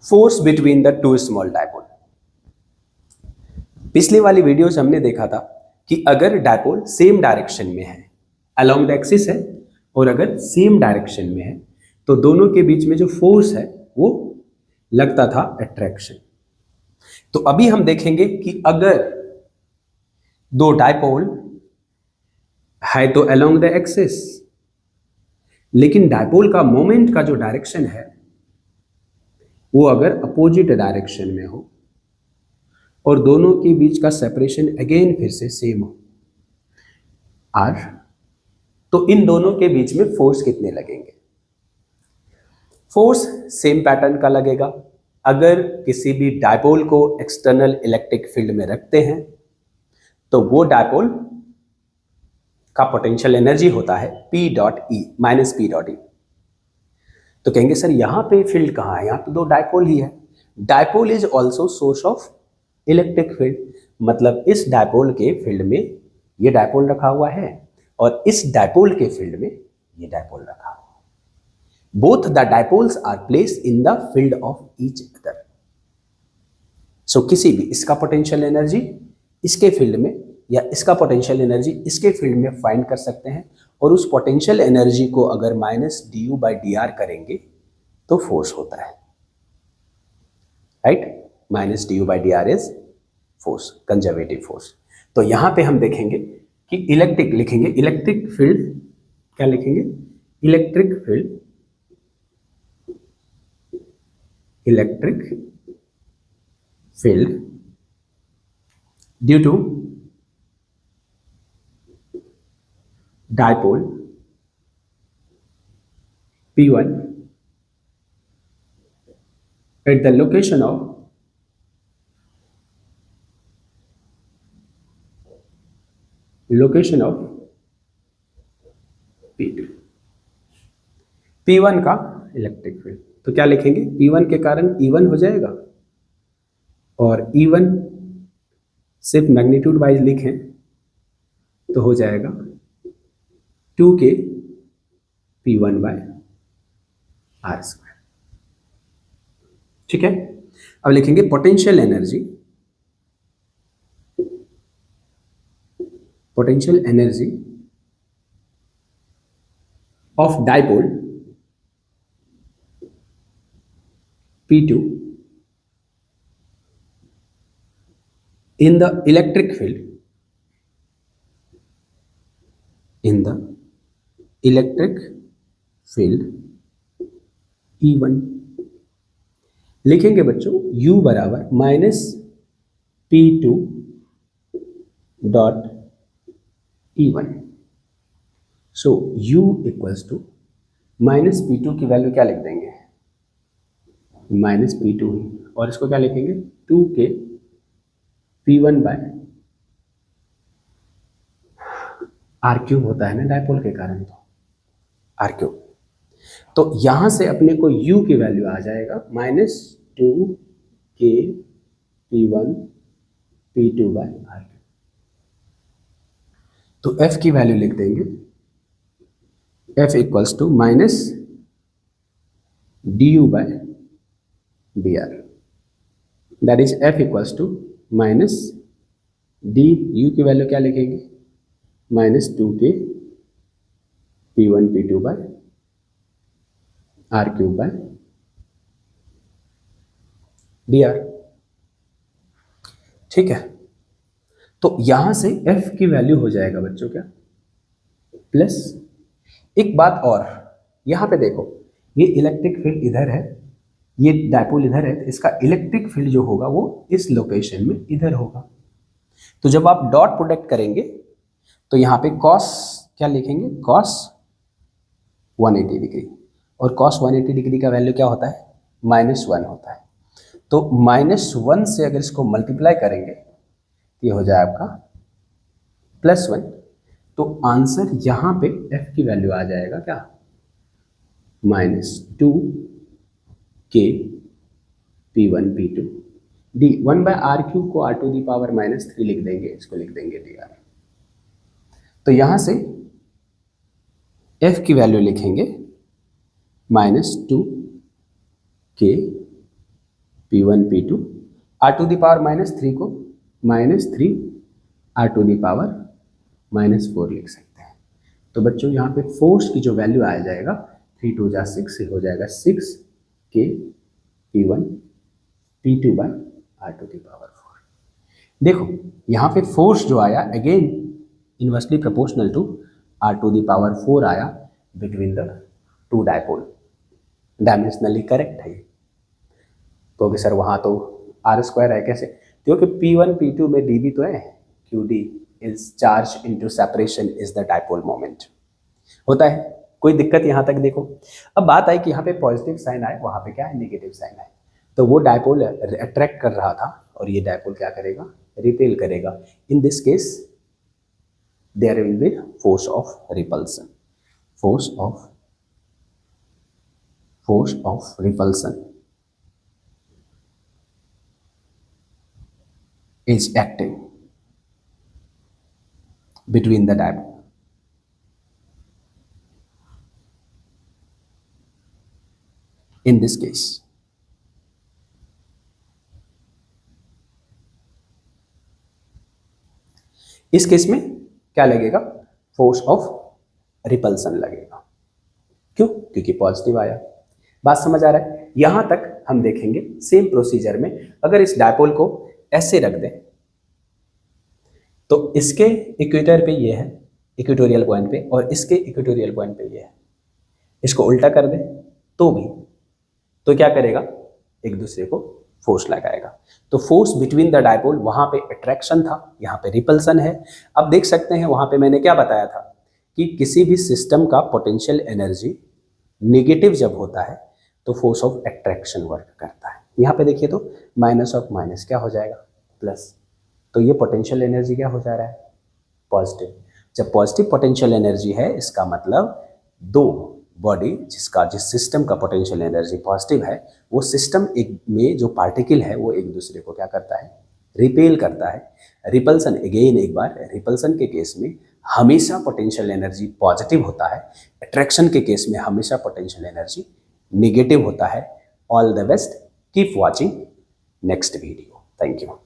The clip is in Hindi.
Force between the two small dipole. पिछली वाली वीडियोस हमने देखा था कि अगर डायपोल सेम डायरेक्शन में है, अलोंग द एक्सिस है, और अगर सेम डायरेक्शन में है तो दोनों के बीच में जो फोर्स है वो लगता था अट्रैक्शन। तो अभी हम देखेंगे कि अगर दो डायपोल है तो अलोंग द एक्सिस, लेकिन डायपोल का मोमेंट का जो डायरेक्शन है वो अगर अपोजिट डायरेक्शन में हो और दोनों के बीच का सेपरेशन अगेन फिर से सेम हो आर, तो इन दोनों के बीच में फोर्स कितने लगेंगे? फोर्स सेम पैटर्न का लगेगा। अगर किसी भी डायपोल को एक्सटर्नल इलेक्ट्रिक फील्ड में रखते हैं तो वो डायपोल का पोटेंशियल एनर्जी होता है P dot E minus P dot E. तो कहेंगे सर यहाँ पे फील्ड कहाँ है? यहाँ पे दो डायपोल ही है। Dipole is also source of electric field, मतलब इस डायपोल के फील्ड में ये डायपोल रखा हुआ है और इस डायपोल के फील्ड में ये डायपोल रखा हुआ है। Both the dipoles are placed in the field of each other. So किसी भी इसका पोटेंशियल एनर्जी इसके फील्ड में या इसका पोटेंशियल एनर्जी इसके फील्ड में फाइंड कर सकते हैं, और उस पोटेंशियल एनर्जी को अगर minus d you by D R करेंगे तो फोर्स होता है, right? Minus d you by D R is force, conservative force. तो यहां पे हम देखेंगे कि इलेक्ट्रिक लिखेंगे, इलेक्ट्रिक फील्ड क्या लिखेंगे? Electric field, electric field due to dipole P1 at the location of P2। P1 का इलेक्ट्रिक फील्ड तो क्या लिखेंगे? P1 के कारण E1 हो जाएगा, और E1 सिर्फ मैग्नीट्यूड वाइज लिखें तो हो जाएगा 2K P1 bye are square. ठीक है, अब लिखेंगे potential energy, potential energy of dipole P2 in the electric field, in the electric field E1। लिखेंगे बच्चों U बराबर minus P2 dot E1। So U equals to minus P2 की वैल्यू क्या लिख देंगे? माइनस P2 ही, और इसको क्या लिखेंगे? 2K P1 bye r cube होता है ना डायपोल के कारण, तो आर क्यूब। तो यहां से अपने को U की वैल्यू आ जाएगा minus 2K P1 P2 by r cube. तो F की वैल्यू लिख देंगे, F equals to minus d u by d r, that is F equals to minus d u की वैल्यू क्या लिखेंगे? Minus 2K P1 P2 by r cube by d r. ठीक है, तो यहां से F की वैल्यू हो जाएगा बच्चों क्या? प्लस एक बात और, यहां पे देखो ये इलेक्ट्रिक फील्ड इधर है, ये डायपोल इधर है, तो इसका इलेक्ट्रिक फील्ड जो होगा वो इस लोकेशन में इधर होगा। तो जब आप डॉट प्रोडक्ट करेंगे तो यहाँ पे कॉस क्या लिखेंगे? कॉस 180 डिग्री, और कॉस 180 डिग्री का वैल्यू क्या होता है? -1 होता है। तो -1 से अगर इसको मल्टीप्लाई करेंगे ये हो जाए आपका +1। तो आंसर यहाँ पे F की वैल्यू आ जाएगा क्या? -2K P1 P2 D 1 by r cube को r टू दी पावर -3 लिख देंगे, इसको लिख देंगे dr। तो यहां से F की वैल्यू लिखेंगे -2K P1 P2 r⁻³ को -3 r⁻⁻4 लिख सकते हैं। तो बच्चों यहाँ पे फोर्स की जो वैल्यू आ जाएगा 3 2 जा 6 हो जाएगा 6 K P1 P2 bye r⁻⁴। देखो यहाँ पे फोर्स जो आया again inversely proportional to r⁴ आया between the two dipole. Dimensionally correct है। तो सर वहाँ तो r² है कैसे? क्योंकि P1 P2 में dV तो है, QD is charge into separation is the dipole moment होता है। कोई दिक्कत यहाँ तक? देखो अब बात आई कि यहाँ पे पॉजिटिव साइन आए, वहाँ पे क्या है नेगेटिव साइन आए। तो वो डायपोल अट्रैक्ट कर रहा था और ये डायपोल क्या करेगा? रिपेल करेगा। In this case there will be force of repulsion. Force of repulsion is acting between the dipole. In this case, इस केस में क्या लगेगा? फोर्स ऑफ रिपल्सन लगेगा। क्यों? क्योंकि पॉजिटिव आया। बात समझ आ रहा है? यहां तक हम देखेंगे सेम प्रोसीजर में अगर इस डायपोल को ऐसे रख दें तो इसके इक्वेटर पे ये है, इक्वेटोरियल पॉइंट पे, और इसके इक्वेटोरियल पॉइंट पे ये है। इसको उल्टा कर दें तो भी, तो क्या करेगा? एक दूसरे को फोर्स लगाएगा। तो फोर्स बिटवीन द डायपोल, वहां पे अट्रैक्शन था, यहाँ पे रिपल्सन है। अब देख सकते हैं वहां पे मैंने क्या बताया था कि किसी भी सिस्टम का पोटेंशियल एनर्जी नेगेटिव जब होता है तो फोर्स ऑफ अट्रैक्शन वर्क करता है। यहाँ पे देखिए तो माइनस ऑफ माइनस क्या हो जाएगा? प्लस। तो ये पोटेंशियल एनर्जी क्या हो जा रहा है? पॉजिटिव। जब पॉजिटिव पोटेंशियल एनर्जी है इसका मतलब दो बॉडी जिस सिस्टम का पोटेंशियल एनर्जी पॉजिटिव है वो सिस्टम एक में जो पार्टिकल है वो एक दूसरे को क्या करता है? रिपेल करता है। रिपल्सन, अगेन एक बार, रिपल्सन के केस में हमेशा पोटेंशियल एनर्जी पॉजिटिव होता है, अट्रैक्शन के केस में हमेशा पोटेंशियल एनर्जी नेगेटिव होता है। All the best, keep watching next video. Thank you.